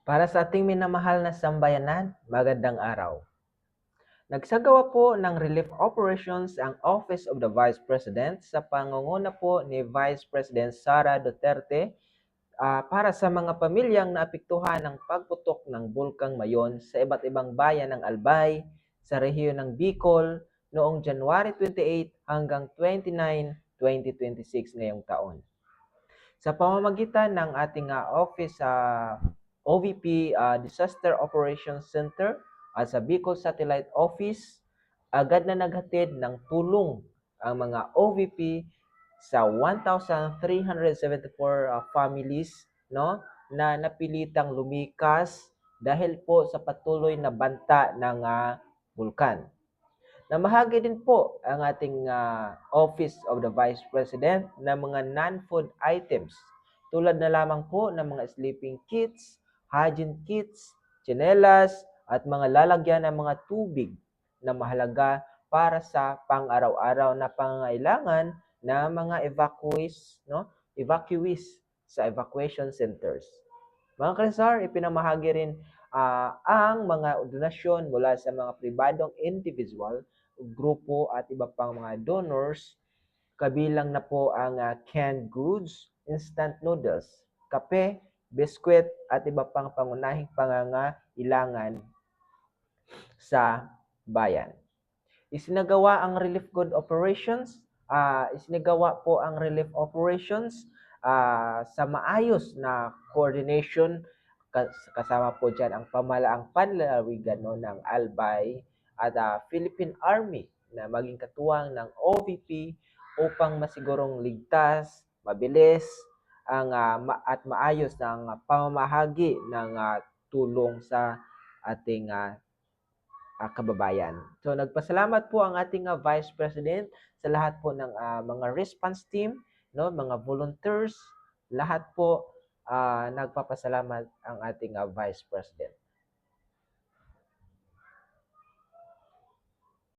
Para sa ating minamahal na sambayanan, magandang araw. Nagsagawa po ng relief operations ang Office of the Vice President sa pangunguna po ni Vice President Sara Duterte para sa mga pamilyang naapektuhan ng pagputok ng Bulkang Mayon sa iba't ibang bayan ng Albay, sa rehiyon ng Bicol noong January 28 hanggang 29, 2026 ngayong taon. Sa pamamagitan ng ating office sa OVP Disaster Operations Center at sa Bicol Satellite Office, agad na naghatid ng tulong ang mga OVP sa 1,374 families na napilitang lumikas dahil po sa patuloy na banta ng bulkan. Namahagi din po ang ating Office of the Vice President ng mga non-food items tulad na lamang po ng mga sleeping kits, hygiene kits, tsinelas, at mga lalagyan ng mga tubig na mahalaga para sa pang-araw-araw na pangangailangan ng mga evacuees sa evacuation centers. Mga kansar, ipinamahagi rin ang mga donasyon mula sa mga pribadong individual, grupo at iba pang mga donors, kabilang na po ang canned goods, instant noodles, kape, biskwit at iba pang pangunahing pangangailangan sa bayan. Isinagawa po ang relief operations sa maayos na coordination kasama po dyan ang pamalaang panlalawigan ng Albay at Philippine Army na maging katuwang ng OVP upang masigurong ligtas, mabilis at maayos ng pamamahagi ng tulong sa ating kababayan. So nagpasalamat po ang ating Vice President sa lahat po ng mga response team, mga volunteers, lahat po nagpapasalamat ang ating Vice President.